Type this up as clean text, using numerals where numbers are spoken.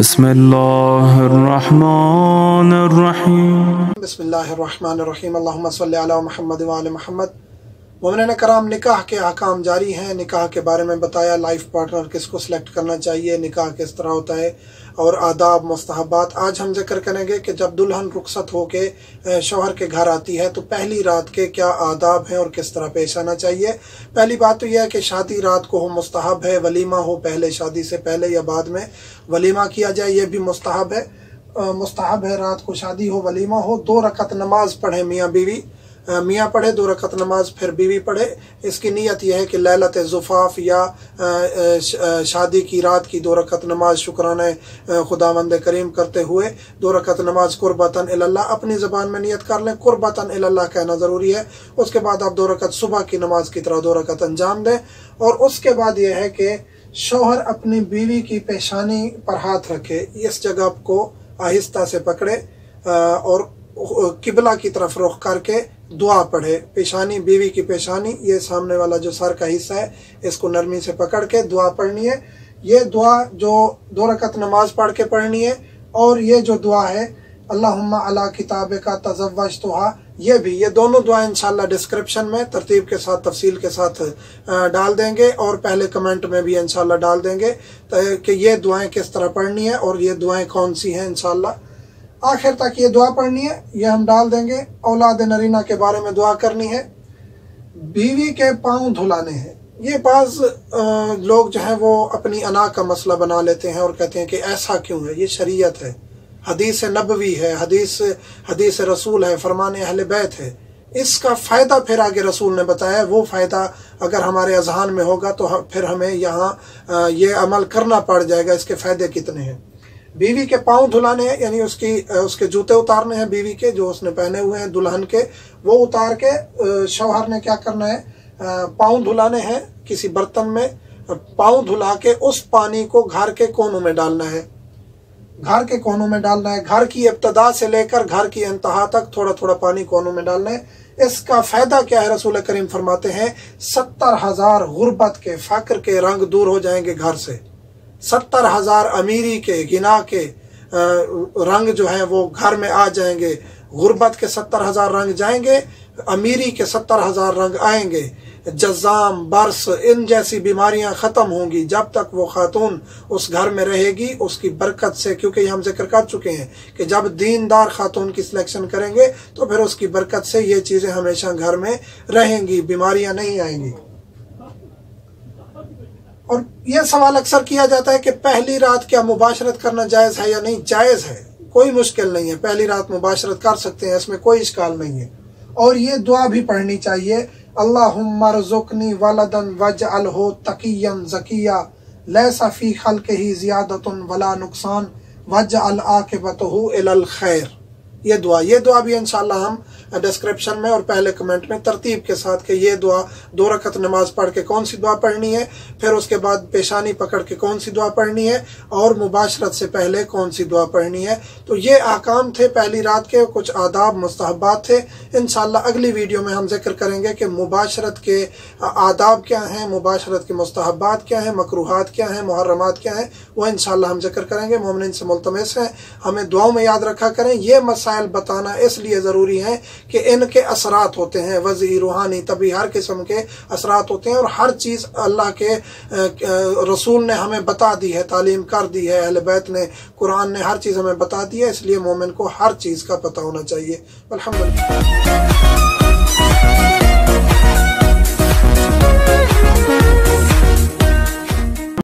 बिस्मिल्लाहिर्रहमानिर्रहीम। बिस्मिल्लाहिर्रहमानिर्रहीम। अल्लाहुम्मा सल्ली अला मुहम्मद व आले मुहम्मद। मोमिन कराम, निकाह के अहकाम जारी हैं। निकाह के बारे में बताया, लाइफ पार्टनर किसको सिलेक्ट करना चाहिए, निकाह किस तरह होता है और आदाब मुस्तहबात। आज हम जिक्र करेंगे कि जब दुल्हन रुखसत होके शौहर के घर आती है तो पहली रात के क्या आदाब हैं और किस तरह पेश आना चाहिए। पहली बात तो यह है कि शादी रात को हो मुस्तहब है, वलीमा हो पहले, शादी से पहले या बाद में वलीमा किया जाए, यह भी मुस्तहब है। मुस्तहब है रात को शादी हो, वलीमा हो, 2 रकत नमाज पढ़े मियाँ बीवी, मियाँ पढ़े 2 रकत नमाज, फिर बीवी पढ़े। इसकी नीयत यह है कि लैलत ज़ुफ़ाफ या शादी की रात की 2 रकत नमाज शुक्राने खुदावंद करीम करते हुए 2 रकत नमाज कुर्बतन इल्लाह, अपनी ज़बान में नियत कर लें, कुर्बतन इल्लाह कहना ज़रूरी है। उसके बाद आप 2 रकत सुबह की नमाज की तरह 2 रकत अंजाम दें। और उसके बाद यह है कि शौहर अपनी बीवी की पेशानी पर हाथ रखे, इस जगह को आहिस्ता से पकड़े और किबला की तरफ रुख करके दुआ पढ़े। पेशानी, बीवी की पेशानी, ये सामने वाला जो सर का हिस्सा है, इसको नरमी से पकड़ के दुआ पढ़नी है। ये दुआ जो 2 रकत नमाज पढ़ के पढ़नी है। और ये जो दुआ है अल्लाहुम्मा अला किताबे का तज़व्वजतुहा, ये भी, ये दोनों दुआ इंशाल्लाह डिस्क्रिप्शन में तरतीब के साथ, तफसील के साथ डाल देंगे और पहले कमेंट में भी इंशाल्लाह डाल देंगे कि ये दुआएं किस तरह पढ़नी है और ये दुआएं कौन सी हैं। इंशाल्लाह आखिर तक ये दुआ पढ़नी है, ये हम डाल देंगे। औलाद नरीना के बारे में दुआ करनी है। बीवी के पाँव धुलाने हैं। ये बाज़ लोग जो हैं वो अपनी अना का मसला बना लेते हैं और कहते हैं कि ऐसा क्यों है, ये शरीयत है, हदीस नबवी है, हदीस रसूल है, फरमान अहले बैत है। इसका फ़ायदा फिर आगे रसूल ने बताया। वो फ़ायदा अगर हमारे अज़हान में होगा तो फिर हमें यहाँ ये अमल करना पड़ जाएगा। इसके फ़ायदे कितने हैं। बीवी के पाँव धुलाने हैं, यानी उसके जूते उतारने हैं, बीवी के जो उसने पहने हुए हैं दुल्हन के, वो उतार के शौहर ने क्या करना है, पाँव धुलाने हैं किसी बर्तन में। पाँव धुला के उस पानी को घर के कोनों में डालना है, घर के कोनों में डालना है। घर की इब्तदा से लेकर घर की इंतहा तक थोड़ा थोड़ा पानी कोनों में डालना है। इसका फायदा क्या है, रसूल करीम फरमाते हैं 70,000 गुर्बत के, फ़क्र के रंग दूर हो जाएंगे घर से। 70,000 अमीरी के, गिना के रंग जो हैं वो घर में आ जाएंगे। गुर्बत के 70,000 रंग जाएंगे, अमीरी के 70,000 रंग आएंगे। जज़ाम, बर्स, इन जैसी बीमारियां ख़त्म होंगी जब तक वो खातून उस घर में रहेगी, उसकी बरकत से। क्योंकि हम जिक्र कर चुके हैं कि जब दीनदार खातून की सिलेक्शन करेंगे तो फिर उसकी बरकत से ये चीज़ें हमेशा घर में रहेंगी, बीमारियां नहीं आएंगी। और यह सवाल अक्सर किया जाता है कि पहली रात क्या मुबाशरत करना जायज़ है या नहीं। जायज़ है, कोई मुश्किल नहीं है, पहली रात मुबाशरत कर सकते हैं, इसमें कोई इश्काल नहीं है। और ये दुआ भी पढ़नी चाहिए, अल्लाहुम्मा रज़ुक़नी वलदन वजअलहु तक़िय्यन ज़किय्या लैसा फ़ी ख़ल्क़िही ज़ियादतुन वला नुक़सान वजअल आक़िबतहु इलल खैर। ये दुआ भी इंशाल्लाह हम डिस्क्रिप्शन में और पहले कमेंट में तरतीब के साथ कि ये दुआ 2 रकत नमाज पढ़ के कौन सी दुआ पढ़नी है, फिर उसके बाद पेशानी पकड़ के कौन सी दुआ पढ़नी है और मुबाशरत से पहले कौन सी दुआ पढ़नी है। तो ये अहकाम थे पहली रात के, कुछ आदाब मुस्तहबात थे। इंशाल्लाह अगली वीडियो में हम जिक्र करेंगे कि मुबाशरत के आदाब क्या हैं, मुबाशरत के मुस्तहबात क्या हैं, मकरूहात क्या हैं, मुहर्रमात क्या हैं, वो इंशाल्लाह हम जिक्र करेंगे। मोमिन से मुल्तमस है हमें दुआओं में याद रखा करें। ये मसाइल बताना इसलिए ज़रूरी है कि इनके असरात होते हैं वज़ी रूहानी, तभी हर किस्म के असरात होते हैं। और हर चीज़ अल्लाह के रसूल ने हमें बता दी है, तालीम कर दी है, अहले बैत ने, कुरान ने हर चीज़ हमें बता दी है। इसलिए मोमिन को हर चीज़ का पता होना चाहिए। अल्हम्दुलिल्लाह।